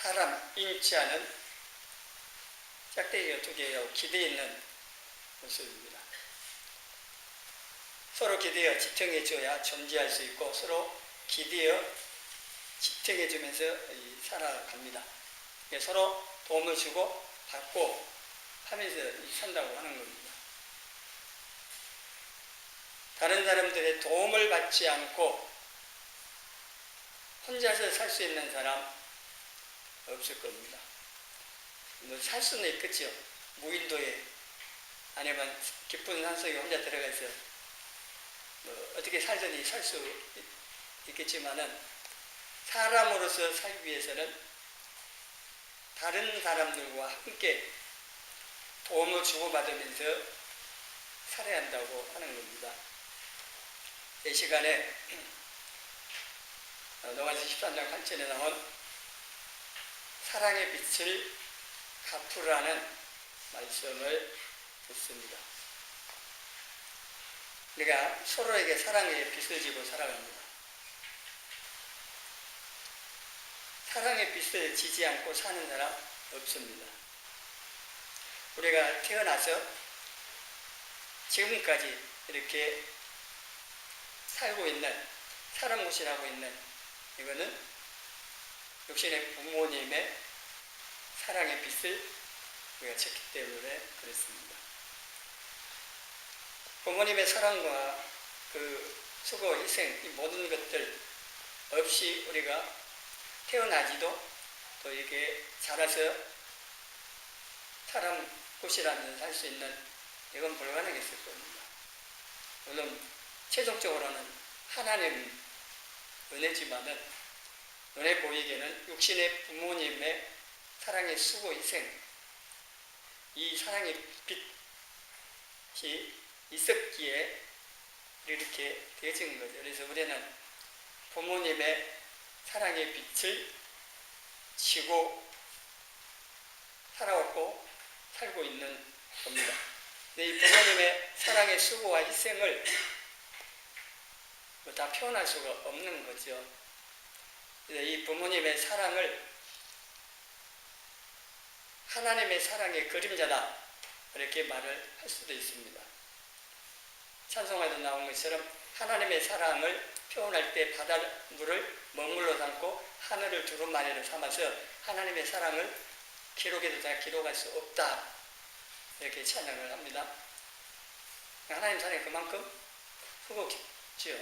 사람 인자는 짝대기가 두 개요 기대어 있는 모습입니다. 서로 기대어 지탱해줘야 존재할 수 있고 서로 기대어 지탱해주면서 살아갑니다. 서로 도움을 주고 받고 하면서 산다고 하는 겁니다. 다른 사람들의 도움을 받지 않고 혼자서 살 수 있는 사람 없을 겁니다. 살 수는 있겠죠. 무인도에 아니면 깊은 산속에 혼자 들어가서 어떻게 살더니 살 수 있겠지만은 사람으로서 살기 위해서는 다른 사람들과 함께 도움을 주고받으면서 살아야 한다고 하는 겁니다. 이 시간에 로마서 13장 8절에 나온 사랑의 빛을 갚으라는 말씀을 듣습니다. 우리가 서로에게 사랑의 빛을 지고 살아갑니다. 사랑의 빛을 지지 않고 사는 사람 없습니다. 우리가 태어나서 지금까지 이렇게 살고 있는, 사람무시하고 있는 이거는 육신의 부모님의 사랑의 빛을 우리가 쳤기 때문에 그렇습니다. 부모님의 사랑과 그 수고, 희생, 이 모든 것들 없이 우리가 태어나지도 또 이렇게 자라서 사람 구실하면서 살 수 있는 이건 불가능했을 겁니다. 물론 최종적으로는 하나님 은혜지만은 눈에 보이기에는 육신의 부모님의 사랑의 수고, 희생 이 사랑의 빛이 있었기에 이렇게 되어진 거죠. 그래서 우리는 부모님의 사랑의 빛을 지고 살아왔고 살고 있는 겁니다. 근데 이 부모님의 사랑의 수고와 희생을 다 표현할 수가 없는 거죠. 이 부모님의 사랑을 하나님의 사랑의 그림자다 이렇게 말을 할 수도 있습니다. 찬송에도 나온 것처럼 하나님의 사랑을 표현할 때 바닷물을 먹물로 담고 하늘을 두루마리로 삼아서 하나님의 사랑을 기록해도 다 기록할 수 없다 이렇게 찬양을 합니다. 하나님 사랑이 그만큼 크고 깊지요.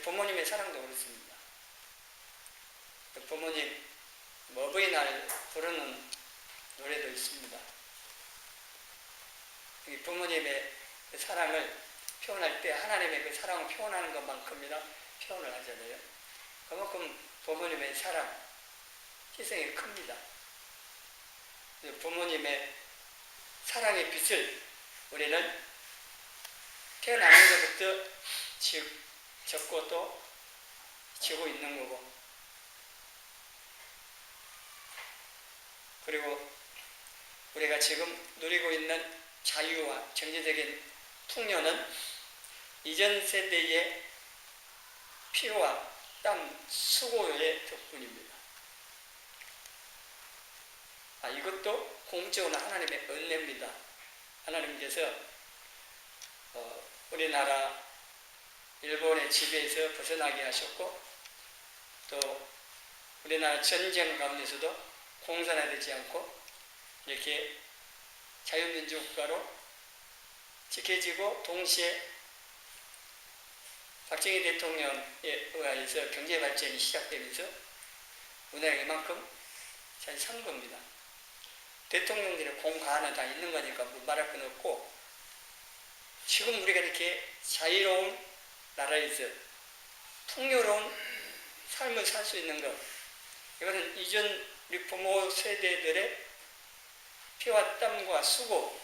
부모님의 사랑도 그렇습니다. 부모님 어버이날 부르는 노래도 있습니다. 부모님의 그 사랑을 표현할 때 하나님의 그 사랑을 표현하는 것만큼이나 표현을 하잖아요. 그만큼 부모님의 사랑, 희생이 큽니다. 부모님의 사랑의 빛을 우리는 태어나는 것부터 적고 또 지고 있는 거고, 그리고 우리가 지금 누리고 있는 자유와 경제적인 풍요는 이전 세대의 피와 땀, 수고의 덕분입니다. 이것도 공적으로 하나님의 은혜입니다. 하나님께서 우리나라 일본의 지배에서 벗어나게 하셨고 또 우리나라 전쟁 가운데서도 공산화되지 않고 이렇게 자유민주국가로 지켜지고 동시에 박정희 대통령에 의해서 경제발전이 시작되면서 우리나라가 이만큼 잘 산 겁니다. 대통령들의 공과는 다 있는 거니까 뭐 말할 건 없고 지금 우리가 이렇게 자유로운 나라에서 풍요로운 삶을 살 수 있는 것 이거는 이전 우리 부모 세대들의 피와 땀과 수고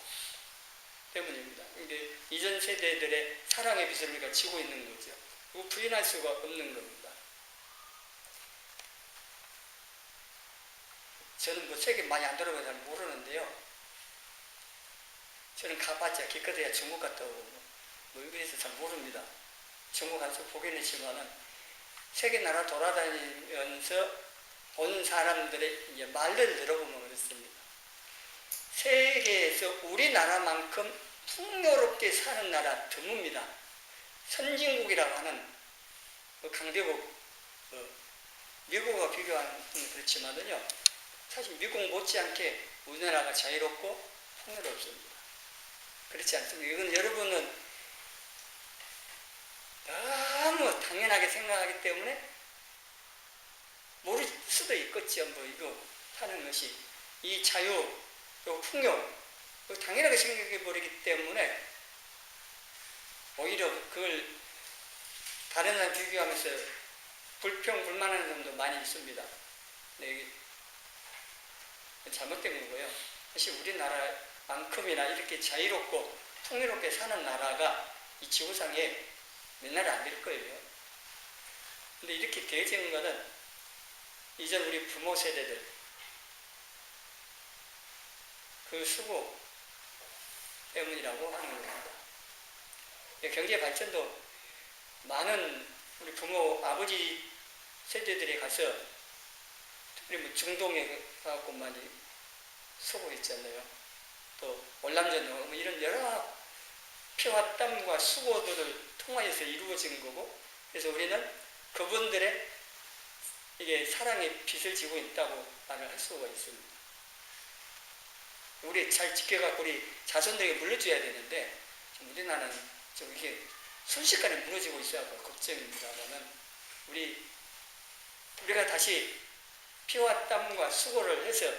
때문입니다. 근데 이전 세대들의 사랑의 빛을 우리가 지고 있는 거죠. 이거 부인할 수가 없는 겁니다. 저는 뭐 세계 많이 안 들어가서 잘 모르는데요. 저는 가봤자 기껏해야 중국 갔다 오고 뭐 이래서 잘 모릅니다. 중국 가서 보긴 했지만은 세계 나라 돌아다니면서 본 사람들의 이제 말을 들어보면 그렇습니다. 세계에서 우리나라만큼 풍요롭게 사는 나라 드뭅니다. 선진국이라고 하는 강대국, 미국과 비교하면 그렇지만요, 사실 미국 못지않게 우리나라가 자유롭고 풍요롭습니다. 그렇지 않습니까? 이건 여러분은 너무 당연하게 생각하기 때문에 모를 수도 있겠죠. 뭐 이거 하는 것이 이 자유, 또 풍요, 당연하게 생각해 버리기 때문에 오히려 그걸 다른 사람 비교하면서 불평불만하는 점도 많이 있습니다. 근데 이게 잘못된 거고요. 사실 우리나라만큼이나 이렇게 자유롭고 풍요롭게 사는 나라가 이 지구상에 몇 나라 안 될 거예요. 근데 이렇게 되어진 거는 이전 우리 부모 세대들 그 수고 때문이라고 하는 겁니다. 경제 발전도 많은 우리 부모 아버지 세대들에 가서 특별히 뭐 중동에 가고 많이 수고했잖아요. 또 월남전 뭐 이런 여러 피와 땀과 수고들을 통하여서 이루어진 거고, 그래서 우리는 그분들의 이게 사랑의 빚을 지고 있다고 말을 할 수가 있습니다. 우리 잘 지켜갖고 우리 자손들에게 물려줘야 되는데 우리나라는 좀 이게 순식간에 무너지고 있어서 걱정입니다만은 우리가 다시 피와 땀과 수고를 해서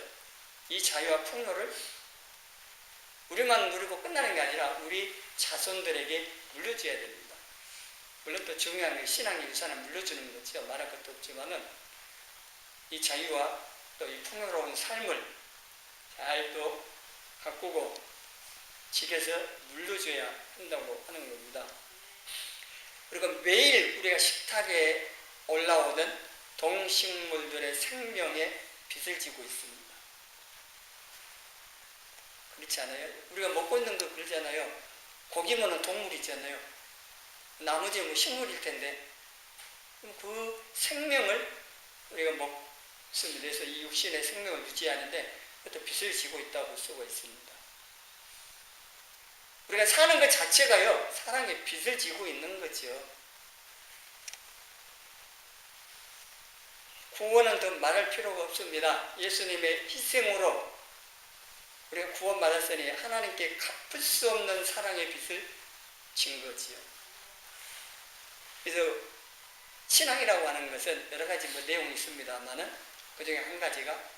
이 자유와 풍요를 우리만 누리고 끝나는 게 아니라 우리 자손들에게 물려줘야 됩니다. 물론 또 중요한 게 신앙의 유산을 물려주는 거죠. 말할 것도 없지만은 이 자유와 또 이 풍요로운 삶을 잘 또 가꾸고 지켜서 물려줘야 한다고 하는 겁니다. 그리고 매일 우리가 식탁에 올라오는 동식물들의 생명에 빚을 지고 있습니다. 그렇지 않아요? 우리가 먹고 있는 거 그러잖아요. 고기면은 동물이잖아요. 나머지 뭐 식물일 텐데 그 생명을 우리가 먹습니다. 그래서 이 육신의 생명을 유지하는데 그것도 빚을 지고 있다고 볼 수가 있습니다. 우리가 사는 것 자체가요, 사랑의 빚을 지고 있는 거죠. 구원은 더 말할 필요가 없습니다. 예수님의 희생으로 우리가 구원받았으니 하나님께 갚을 수 없는 사랑의 빚을 진 거지요. 그래서 신앙이라고 하는 것은 여러 가지 내용이 있습니다만은 그 중에 한 가지가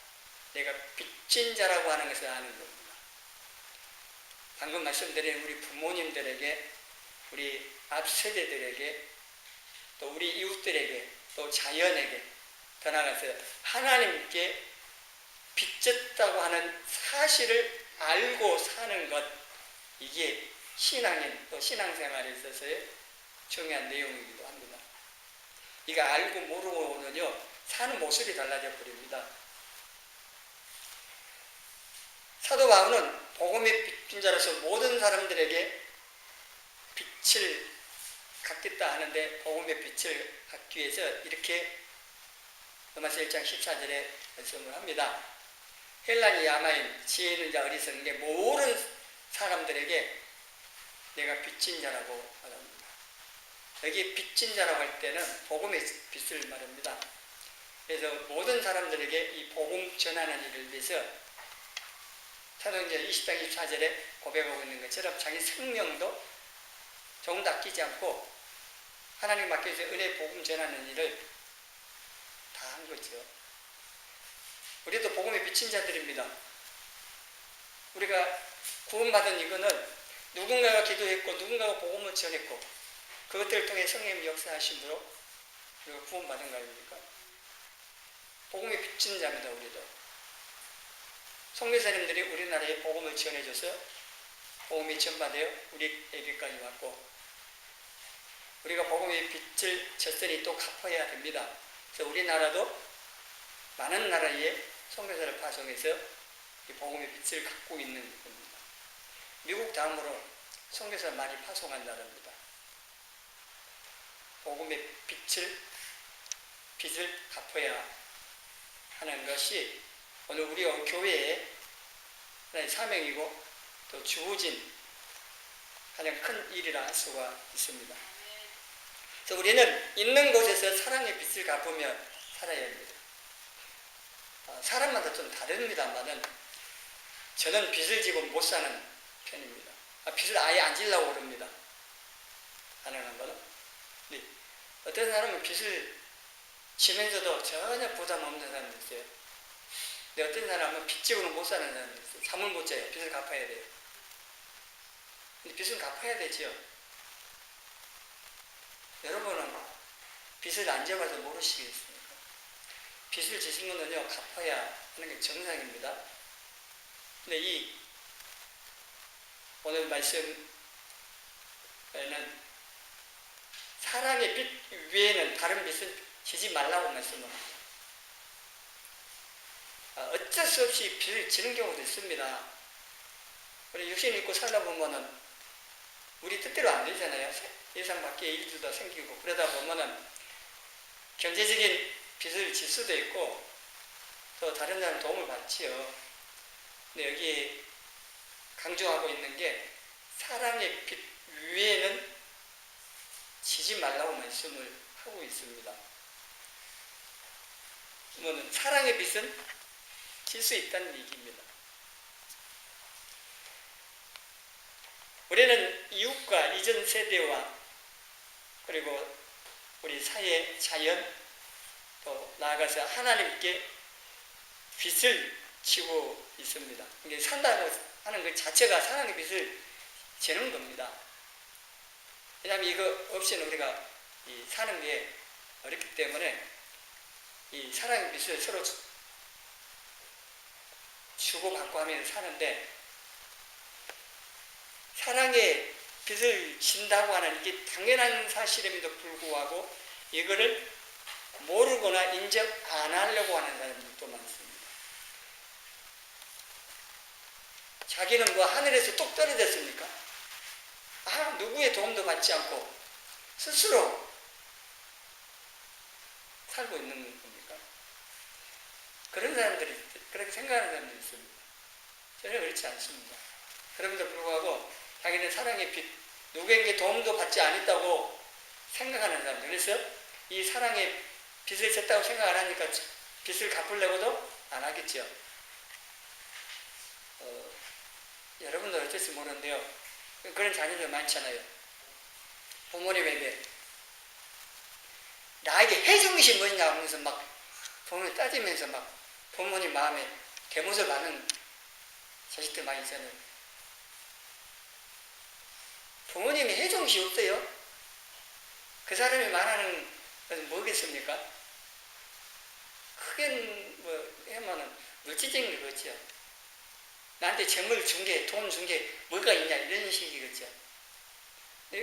내가 빚진 자라고 하는 것을 아는 겁니다. 방금 말씀드린 우리 부모님들에게, 우리 앞 세대들에게, 또 우리 이웃들에게, 또 자연에게, 더 나아가서 하나님께 빚졌다고 하는 사실을 알고 사는 것, 이게 신앙인 또 신앙생활에 있어서의 중요한 내용이기도 합니다. 이거 알고 모르고는요, 사는 모습이 달라져 버립니다. 사도 바울은 복음의 빚진 자로서 모든 사람들에게 빚을 갚겠다 하는데, 복음의 빚을 갚기 위해서 이렇게 로마서 1장 14절에 말씀을 합니다. 헬라니 야마인, 지혜 있는 자, 어리석은 게 모든 사람들에게 내가 빚진 자라고 말합니다. 여기 빚진 자라고 할 때는 복음의 빚을 말합니다. 그래서 모든 사람들에게 이 복음 전하는 일을 위해서 사도행전 20장 24절에 고백하고 있는 것처럼 자기 생명도 조금도 아끼지 않고 하나님 맡겨서 은혜 복음 전하는 일을 다 한 거죠. 우리도 복음에 비친 자들입니다. 우리가 구원받은 이거는 누군가가 기도했고 누군가가 복음을 전했고 그것들을 통해 성령님 역사하심으로 우리가 구원받은 거 아닙니까? 복음에 비친 자입니다. 우리도 선교사님들이 우리나라에 복음을 전해줘서 복음이 전파되어 우리에게까지 왔고, 우리가 복음의 빚을 졌으니 또 갚아야 됩니다. 그래서 우리나라도 많은 나라에 선교사를 파송해서 이 복음의 빚을 갖고 있는 겁니다. 미국 다음으로 선교사를 많이 파송한 나라입니다. 복음의 빚을 갚아야 하는 것이 오늘 우리 교회의 하나의 사명이고 또 주어진 가장 큰 일이라 할 수가 있습니다. 그래서 우리는 있는 곳에서 사랑의 빛을 갚으며 살아야 합니다. 사람마다 좀 다릅니다만은 저는 빚을 지고 못 사는 편입니다. 빚을 아예 안 지려고 그럽니다. 가능한 거는. 네. 어떤 사람은 빚을 지면서도 전혀 부담 없는 사람이 있어요. 근데 어떤 사람은 빚 지고는 못 사는 사람이 있어요. 잠을 못 자요. 빚을 갚아야 돼요. 근데 빚은 갚아야 되죠. 여러분은 빚을 안 져봐서 모르시겠습니까? 빚을 지신 분은요, 갚아야 하는 게 정상입니다. 근데 오늘 말씀에는 사랑의 빚 외에는 다른 빚은 지지 말라고 말씀합니다. 어쩔 수 없이 빚을 지는 경우도 있습니다. 우리 육신 입고 살다 보면은 우리 뜻대로 안 되잖아요. 예상 밖의 일들도 생기고 그러다 보면은 경제적인 빚을 질 수도 있고 또 다른 사람 도움을 받지요. 근데 여기 강조하고 있는 게 사랑의 빚 위에는 지지 말라고 말씀을 하고 있습니다. 그러면 사랑의 빚은 질 수 있다는 얘기입니다. 우리는 이웃과 이전 세대와 그리고 우리 사회, 자연, 또 나아가서 하나님께 빚을 지고 있습니다. 이게 산다고 하는 것 자체가 사랑의 빚을 지는 겁니다. 왜냐하면 이거 없이는 우리가 사는 게 어렵기 때문에 이 사랑의 빚을 서로 주고받고 하면서 사는데 사랑의 빚을 진다고 하는 이게 당연한 사실임에도 불구하고 이거를 모르거나 인정 안 하려고 하는 사람들도 많습니다. 자기는 뭐 하늘에서 똑 떨어졌습니까? 누구의 도움도 받지 않고 스스로 살고 있는 겁니까? 그런 사람들이 그렇게 생각하는 사람들이 있습니다. 전혀 그렇지 않습니다. 그럼에도 불구하고 자기는 사랑의 빚, 누구에게 도움도 받지 않았다고 생각하는 사람들. 그래서 이 사랑의 빚을 졌다고 생각 안 하니까 빚을 갚으려고도 안 하겠죠. 여러분들 어쩔지 모르는데요. 그런 자녀들 많잖아요. 부모님에게 나에게 해준 것이 뭐냐 하면서 막 부모님 따지면서 막 부모님 마음에 개못을 받는 자식들 많이 있잖아요. 부모님이 해준 것이 없어요. 그 사람이 말하는 것은 뭐겠습니까? 크게 뭐 하면은 물질적인 거겠죠. 나한테 재물 준 게, 돈 준 게 뭐가 있냐 이런 식이겠죠.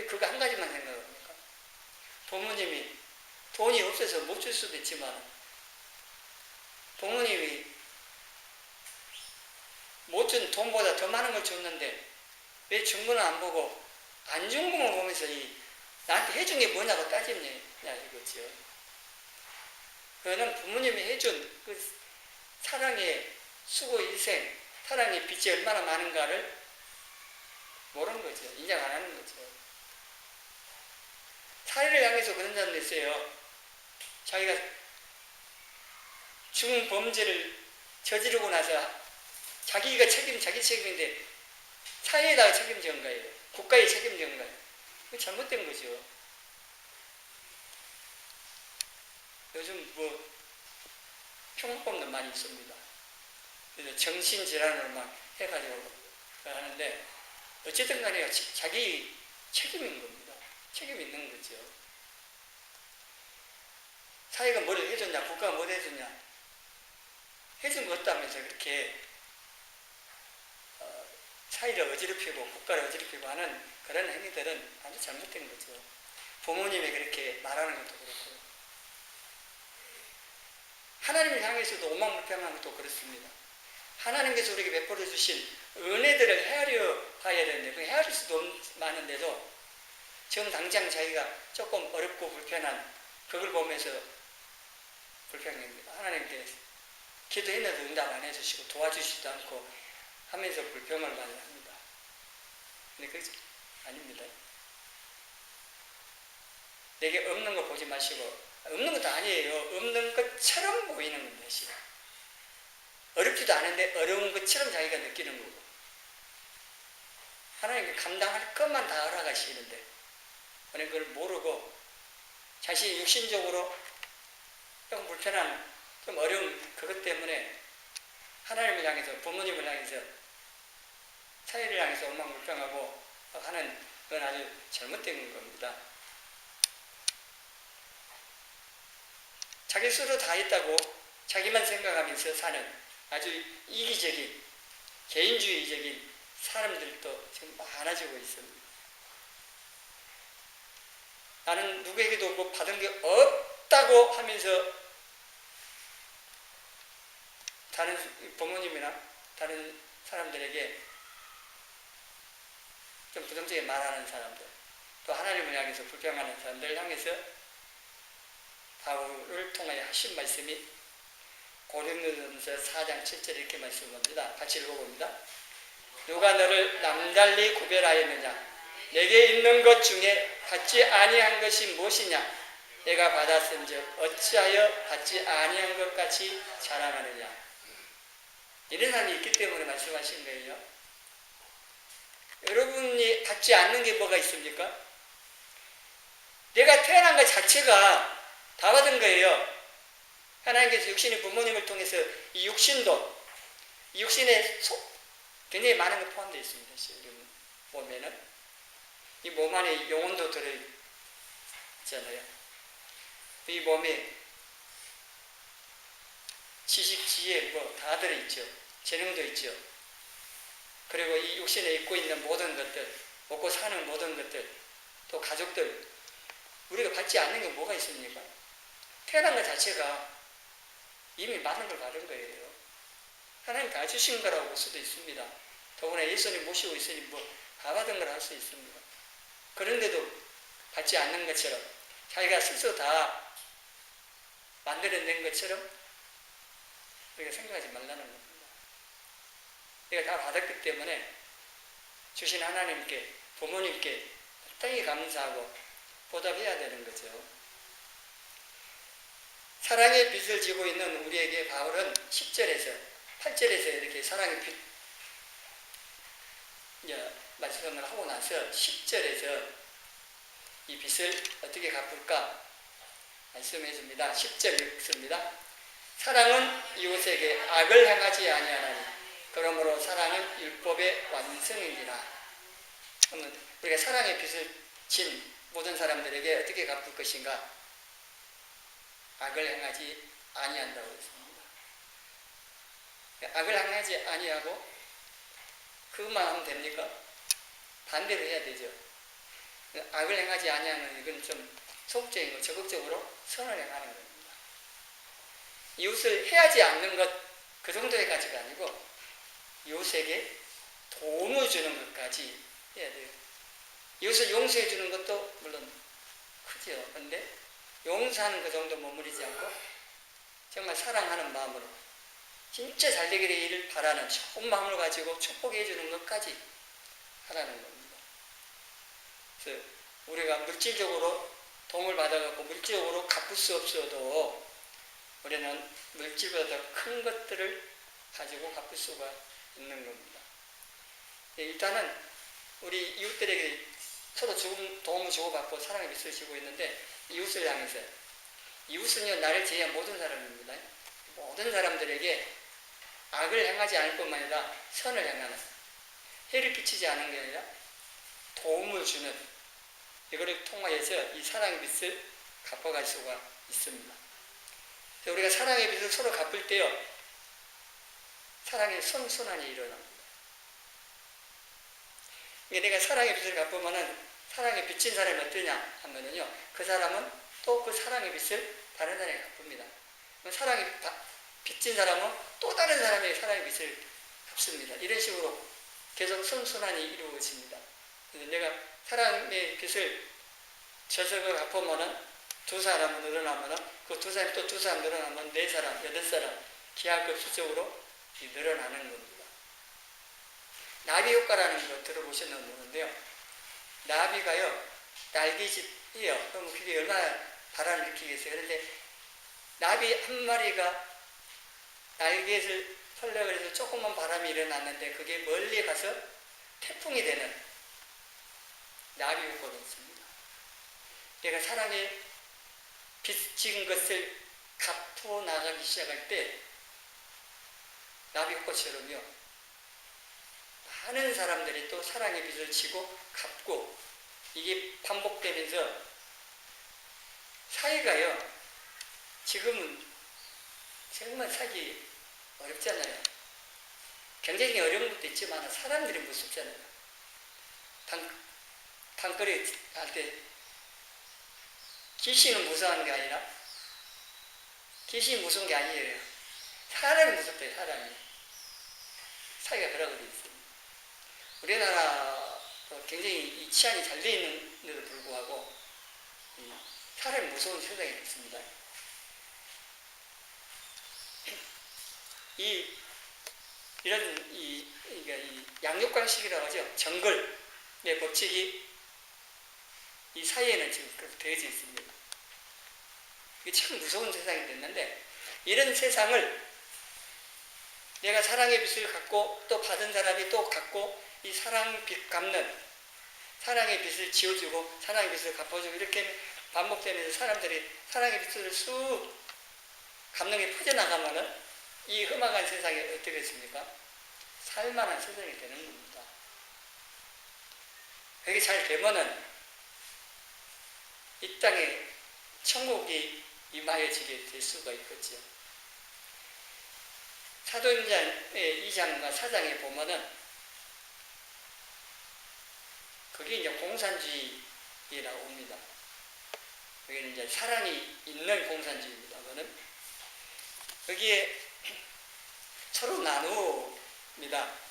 그거 한 가지만 생각합니까? 부모님이 돈이 없어서 못 줄 수도 있지만 부모님이 못 준 돈보다 더 많은 걸 줬는데 왜 준 거는 안 보고 안 준 것만 보면서 나한테 해준 게 뭐냐고 따지냐 이거죠. 그거는 부모님이 해준 그 사랑의 수고 일생, 사랑의 빚이 얼마나 많은가를 모르는 거죠. 인정 안 하는 거죠. 사회를 향해서 그런 사람도 있어요. 자기가 중범죄를 저지르고 나서 자기 책임인데 사회에다가 책임진 거예요. 국가에 책임진 거예요. 그거 잘못된 거죠. 요즘 뭐 흉악범도 많이 있습니다. 그래서 정신질환을 막 해가지고 하는데 어쨌든 간에 자기 책임인 겁니다. 책임이 있는 거죠. 사회가 뭘 해줬냐, 국가가 뭘 해줬냐, 해준 거 없다면서 그렇게 사회를 어지럽히고 국가를 어지럽히고 하는 그런 행위들은 아주 잘못된 거죠. 부모님이 그렇게 말하는 것도 그렇고 하나님을 향해서도 오만불평한 것도 그렇습니다. 하나님께서 우리에게 베풀어 주신 은혜들을 헤아려 가야 되는데 그 헤아릴 수도 많은데도 지금 당장 자기가 조금 어렵고 불편한 그걸 보면서 불평합니다. 하나님께 기도했는데 응답 안 해주시고 도와주시지도 않고 하면서 불평을 많이 합니다. 근데 그게 아닙니다. 내게 없는 거 보지 마시고, 없는 것도 아니에요. 없는 것처럼 보이는 겁니다. 어렵지도 않은데 어려운 것처럼 자기가 느끼는 거고, 하나님께 감당할 것만 다 알아가시는데 우리는 그걸 모르고 자신이 육신적으로 좀 불편한, 좀 어려운 그것 때문에 하나님을 향해서, 부모님을 향해서, 사회를 향해서 엉망불평하고 하는 건 아주 잘못된 겁니다. 자기 스스로 다 했다고 자기만 생각하면서 사는 아주 이기적인, 개인주의적인 사람들도 지금 많아지고 있습니다. 나는 누구에게도 뭐 받은 게 없다고 하면서 다른 부모님이나 다른 사람들에게 좀 부정적인 말하는 사람들, 또 하나님을 향해서 불평하는 사람들을 향해서 바울을 통하여 하신 말씀이 고린도전서 4장 7절에 이렇게 말씀합니다. 같이 읽어봅니다. 누가 너를 남달리 구별하였느냐? 내게 있는 것 중에 받지 아니한 것이 무엇이냐? 내가 받았은즉 어찌하여 받지 아니한 것 같이 자랑하느냐? 이런 사람이 있기 때문에 말씀하신 거예요. 여러분이 받지 않는 게 뭐가 있습니까? 내가 태어난 것 자체가 다 받은 거예요. 하나님께서 육신의 부모님을 통해서 이 육신도, 이 육신에 굉장히 많은 게 포함되어 있습니다. 지금 보면은 이 몸 안에 영혼도 들어있잖아요. 이 몸에 지식, 지혜 뭐 다 들어있죠. 재능도 있죠. 그리고 이 육신에 입고 있는 모든 것들, 먹고 사는 모든 것들, 또 가족들, 우리가 받지 않는 게 뭐가 있습니까? 태어난 것 자체가 이미 많은 걸 받은 거예요. 하나님 다 주신 거라고 볼 수도 있습니다. 더구나 예수님 모시고 있으니 뭐 다 받은 걸 할 수 있습니다. 그런데도 받지 않는 것처럼, 자기가 스스로 다 만들어낸 것처럼 우리가 생각하지 말라는 겁니다. 내가 다 받았기 때문에 주신 하나님께, 부모님께 마땅히 감사하고 보답해야 되는 거죠. 사랑의 빛을 지고 있는 우리에게 바울은 10절에서 8절에서 이렇게 사랑의 빛 말씀을 하고 나서 10절에서 이 빛을 어떻게 갚을까 말씀해 줍니다. 10절 읽습니다. 사랑은 이웃에게 악을 행하지 아니하나니 그러므로 사랑은 율법의 완성이니라. 그러면 우리가 사랑의 빛을 진 모든 사람들에게 어떻게 갚을 것인가? 악을 행하지 아니한다고 했습니다. 악을 행하지 아니하고 그것만 하면 됩니까? 반대로 해야 되죠. 악을 행하지 아니하는 이건 좀 소극적인 거, 적극적으로 선을 행하는 겁니다. 이웃을 해하지 않는 것, 그 정도까지가 아니고 이웃에게 도움을 주는 것까지 해야 돼요. 이웃을 용서해 주는 것도 물론 크죠. 그런데 용서하는 그 정도 머무르지 않고 정말 사랑하는 마음으로 진짜 잘 되기를 바라는 좋은 마음을 가지고 축복해 주는 것까지 하라는 겁니다. 그래서 우리가 물질적으로 도움을 받아갖고 물질적으로 갚을 수 없어도 우리는 물질보다 더 큰 것들을 가지고 갚을 수가 있는 겁니다. 일단은 우리 이웃들에게 서로 도움을 주고받고 사랑의 빛을 지고 있는데 이웃을 향해서, 이웃은요 나를 제외한 모든 사람입니다. 모든 사람들에게 악을 행하지 않을 뿐만 아니라 선을 행하는, 해를 끼치지 않은 게 아니라 도움을 주는, 이거를 통하여서 이 사랑의 빛을 갚아갈 수가 있습니다. 우리가 사랑의 빛을 서로 갚을 때요 사랑의 선순환이 일어납니다. 내가 사랑의 빛을 갚으면은 사랑에 비친 사람이 어떠냐 하면은요, 그 사람은 또 그 사랑의 빛을 다른 사람에게 갚습니다. 사랑에 비친 사람은 또 다른 사람에게 사랑의 빛을 갚습니다. 이런 식으로 계속 선순환이 이루어집니다. 내가 사랑의 빛을 저석을 갚으면은 두 사람은 늘어나면은 그 두 사람이 또 두 사람 늘어나면 네 사람, 여덟 사람 기하급수적으로 늘어나는 겁니다. 나비 효과라는 거 들어보셨나 모르는데요. 나비가요, 날개짓이요. 그럼 그게 얼마나 바람을 일으키겠어요. 그런데 나비 한 마리가 날개를 펴려고 해서 조금만 바람이 일어났는데 그게 멀리 가서 태풍이 되는 나비 효과가 있습니다. 내가 사랑에 빚진 것을 갚고 나가기 시작할 때 나비 효과처럼요, 많은 사람들이 또 사랑의 빚을 지고 갚고 이게 반복되면서 사이가요, 지금은 정말 살기 어렵잖아요. 경쟁이 어려운 것도 있지만 사람들이 무섭잖아요. 방거리 할 때 귀신은 무서운 게 아니라, 귀신이 무서운 게 아니에요. 사람이 무섭대요, 사람이. 사이가 그러고 있습니다. 우리나라 굉장히 이 치안이 잘 되어 있는데도 불구하고 사람이 무서운 세상이 있습니다. 이런 이 양육관식이라고 하죠. 정글의 법칙이 이 사이에는 지금 되어져 있습니다. 이게 참 무서운 세상이 됐는데, 이런 세상을 내가 사랑의 빚을 갖고 또 받은 사람이 또 갖고 이 사랑 빚 갚는, 사랑의 빚을 지워주고 사랑의 빚을 갚아주고 이렇게 반복되면서 사람들이 사랑의 빚을 쑥 갚는 게 퍼져나가면은 이 험악한 세상이 어떻게 됐습니까? 살만한 세상이 되는 겁니다. 그게 잘 되면은 이 땅에 천국이 임하여지게 될 수가 있겠죠. 사도행전의 2장과 4장에 보면은 그게 이제 공산주의라고 옵니다. 여기는 이제 사랑이 있는 공산주의입니다. 그거는 여기에 서로 나누입니다.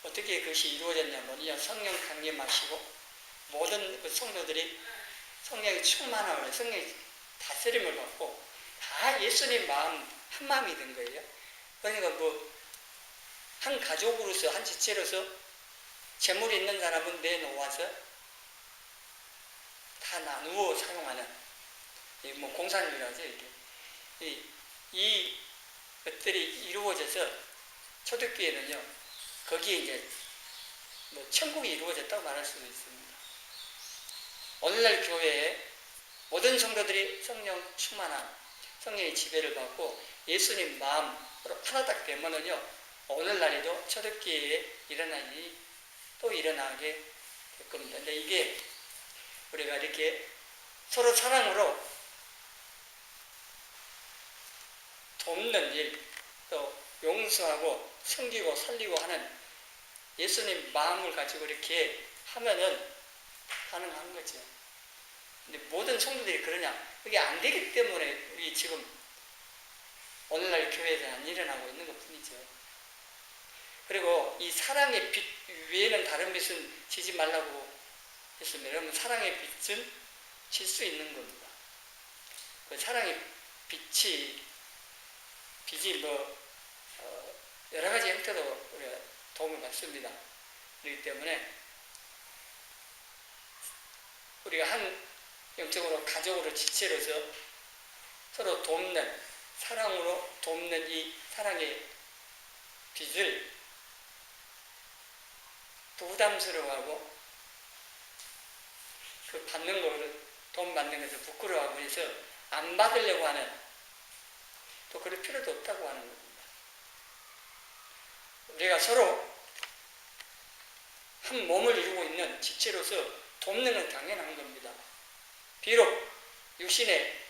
어떻게 그것이 이루어졌냐면, 성령 강림하시고 모든 그 성도들이 성령이 충만함을, 성령이 다스림을 받고 다 예수님 마음 한 마음이 된 거예요. 그러니까 한 가족으로서, 한 지체로서 재물이 있는 사람은 내놓아서 다 나누어 사용하는, 공산주의라죠, 이게. 이 것들이 이루어져서 초대교회는요, 거기에 이제 천국이 이루어졌다고 말할 수도 있습니다. 오늘날 교회에 모든 성도들이 성령 충만한, 성령의 지배를 받고 예수님 마음으로 하나 딱 되면은요, 오늘날에도 초대교회에 일어난 일이 또 일어나게 될 겁니다. 근데 이게 우리가 이렇게 서로 사랑으로 돕는 일, 또 용서하고 섬기고 살리고 하는 예수님 마음을 가지고 이렇게 하면은 가능한 거죠. 근데 모든 성도들이 그러냐? 그게 안 되기 때문에 우리 지금 오늘날 교회에서 안 일어나고 있는 것 뿐이죠. 그리고 이 사랑의 빛 외에는 다른 빛은 지지 말라고 했습니다. 여러분, 사랑의 빛은 질 수 있는 겁니다. 그 사랑의 빛이 여러 가지 형태로 우리가 도움을 받습니다. 그렇기 때문에 우리가 한 영적으로, 가족으로, 지체로서 서로 돕는, 사랑으로 돕는 이 사랑의 빛을 부담스러워하고 그 받는 거를, 돈 받는 것을 부끄러워하고 해서 안 받으려고 하는, 또 그럴 필요도 없다고 하는 겁니다. 우리가 서로 한 몸을 이루고 있는 지체로서 돕는 건 당연한 겁니다. 비록 육신의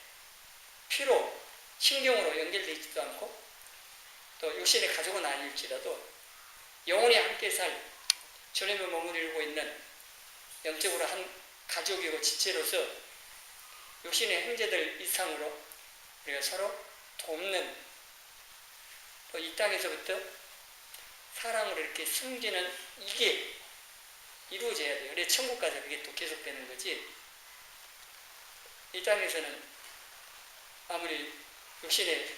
피로, 신경으로 연결되어 있지도 않고 또 육신의 가족은 아닐지라도 영원히 함께 살 주님의 몸을 이루고 있는 영적으로 한 가족이고 지체로서 육신의 형제들 이상으로 우리가 서로 돕는, 또 이 땅에서부터 사랑으로 이렇게 숨기는, 이게 이루어져야 돼요. 그래 천국까지 그게 또 계속되는 거지. 이 땅에서는 아무리 육신의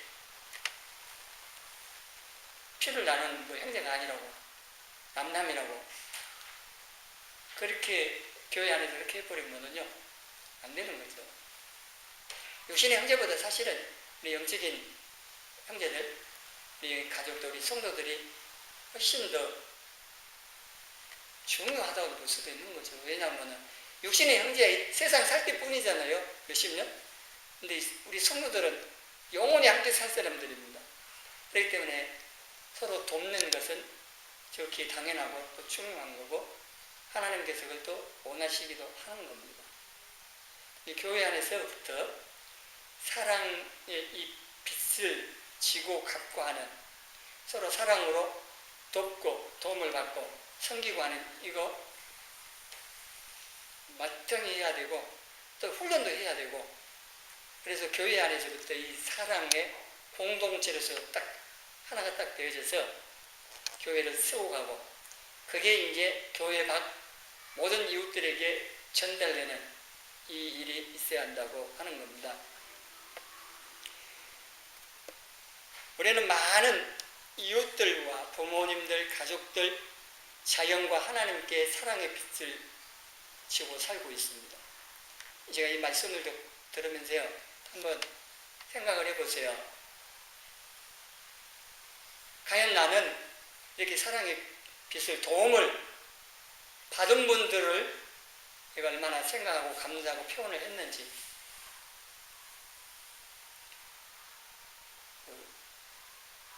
피를 나눈 뭐 형제가 아니라고, 남남이라고, 그렇게 교회 안에서 그렇게 해버리면은요, 안 되는 거죠. 육신의 형제보다 사실은 우리 영적인 형제들, 우리 가족들, 우리 성도들이 훨씬 더 중요하다고 볼 수도 있는 거죠. 왜냐하면 육신의 형제 세상 살 때뿐이잖아요. 몇십 년. 근데 우리 성도들은 영원히 함께 살 사람들입니다. 그렇기 때문에 서로 돕는 것은 좋게 당연하고 또 중요한 거고, 하나님께서 그걸 또 원하시기도 하는 겁니다. 이 교회 안에서부터 사랑의 이 빛을 지고 갖고 하는, 서로 사랑으로 돕고 도움을 받고 섬기고 하는, 이거 마땅히 해야 되고 또 훈련도 해야 되고, 그래서 교회 안에서부터 이 사랑의 공동체로서 딱 하나가 딱 되어져서 교회를 세워가고, 그게 이제 교회 밖 모든 이웃들에게 전달되는 이 일이 있어야 한다고 하는 겁니다. 우리는 많은 이웃들과 부모님들, 가족들, 자연과 하나님께 사랑의 빛을 지고 살고 있습니다. 제가 이 말씀을 들으면서요, 한번 생각을 해보세요. 과연 나는 이렇게 사랑의 빛을, 도움을 받은 분들을 내가 얼마나 생각하고 감사하고 표현을 했는지.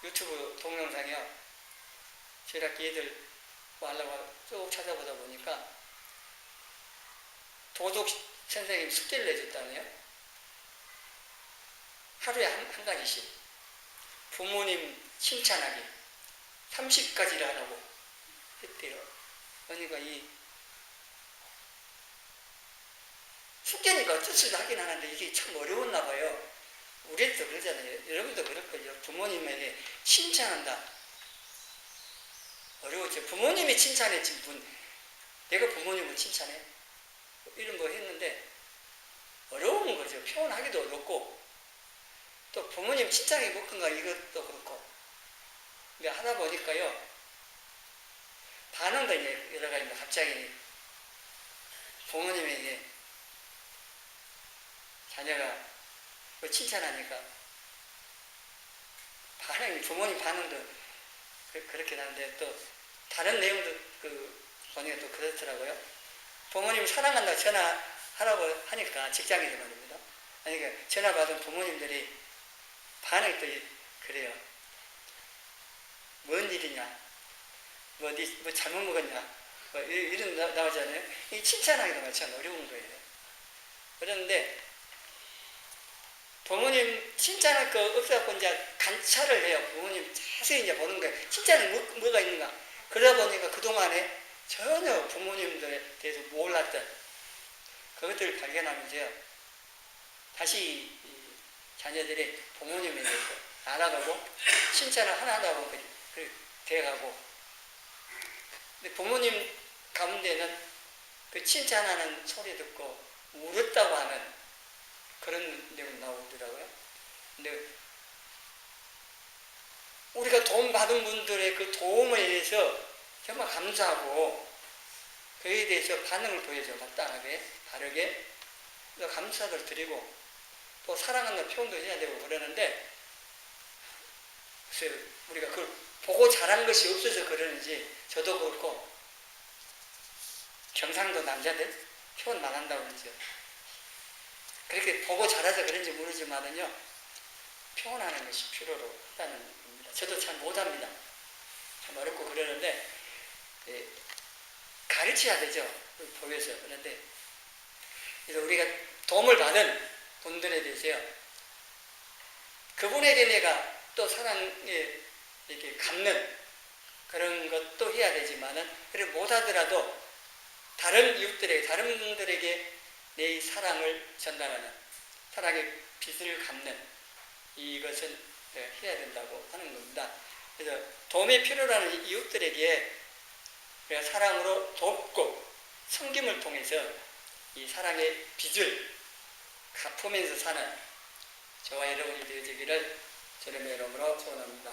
유튜브 동영상이요, 저희 학기 애들 뭐 하려고 쭉 찾아보다 보니까 도덕 선생님 숙제를 내줬다네요. 하루에 한 가지씩 부모님 칭찬하기 30가지를 하라고 했대요. 그러니까 이 숙제니까 어쩔 수 없이 하긴 하는데 이게 참 어려웠나 봐요. 우리도 그러잖아요. 여러분도 그럴 거예요. 부모님에게 칭찬한다. 어려웠죠. 부모님이 칭찬했지, 내가 부모님을 칭찬해? 이런 거 했는데 어려운 거죠. 표현하기도 어렵고, 또 부모님 칭찬이 뭐건가 이것도 그렇고. 근데 하다 보니까요, 반응도 이제 여러 가지입니다. 갑자기 부모님에게 자녀가 뭐 칭찬하니까 반응이, 부모님 반응도 그렇게 나는데, 또 다른 내용도 보니까 또 그렇더라고요. 부모님 사랑한다고 전화하라고 하니까, 직장에서 말입니다. 그러니까 전화 받은 부모님들이 반응이 또 그래요. 뭔 일이냐, 뭐 잘못 먹었냐, 뭐 이런 나오잖아요. 이 칭찬하기도 참 어려운 거예요. 그런데 부모님 칭찬할 거 없어갖고 이제 관찰을 해요. 부모님 자세히 이제 보는 거예요. 칭찬이 뭐가 있는가. 그러다 보니까 그동안에 전혀 부모님들에 대해서 몰랐던 그것들을 발견하면서요, 다시 자녀들이 부모님에 대해서 알아가고 칭찬을 하나하나 하고 돼가고, 근데 부모님 가운데는 그 칭찬하는 소리 듣고 울었다고 하는 그런 내용 나오더라고요. 근데 우리가 도움 받은 분들의 그 도움에 대해서 정말 감사하고, 그에 대해서 반응을 보여줘. 마땅하게, 바르게 감사를 드리고, 또 사랑하는 표현도 해야 되고 그러는데, 글쎄요, 우리가 그걸 보고 자란 것이 없어서 그러는지, 저도 그렇고 경상도 남자들 표현 안 한다고 그러죠. 그렇게 보고 자라서 그런지 모르지만은요, 표현하는 것이 필요로 하다는 겁니다. 저도 잘 못합니다. 참 어렵고 그러는데, 가르쳐야 되죠. 보여서. 그런데, 그래서 우리가 도움을 받은 분들에 대해서요, 그분에게 내가 또 사랑에 이렇게 갚는 그런 것도 해야 되지만은, 그래 못하더라도 다른 이웃들에게, 다른 분들에게 내 사랑을 전달하는, 사랑의 빛을 갚는 이것은 해야 된다고 하는 겁니다. 그래서 도움이 필요한 이웃들에게 우리가 사랑으로 돕고 섬김을 통해서 이 사랑의 빛을 갚으면서 사는 저와 여러분이 되어지기를 주님의 이름으로 축원합니다.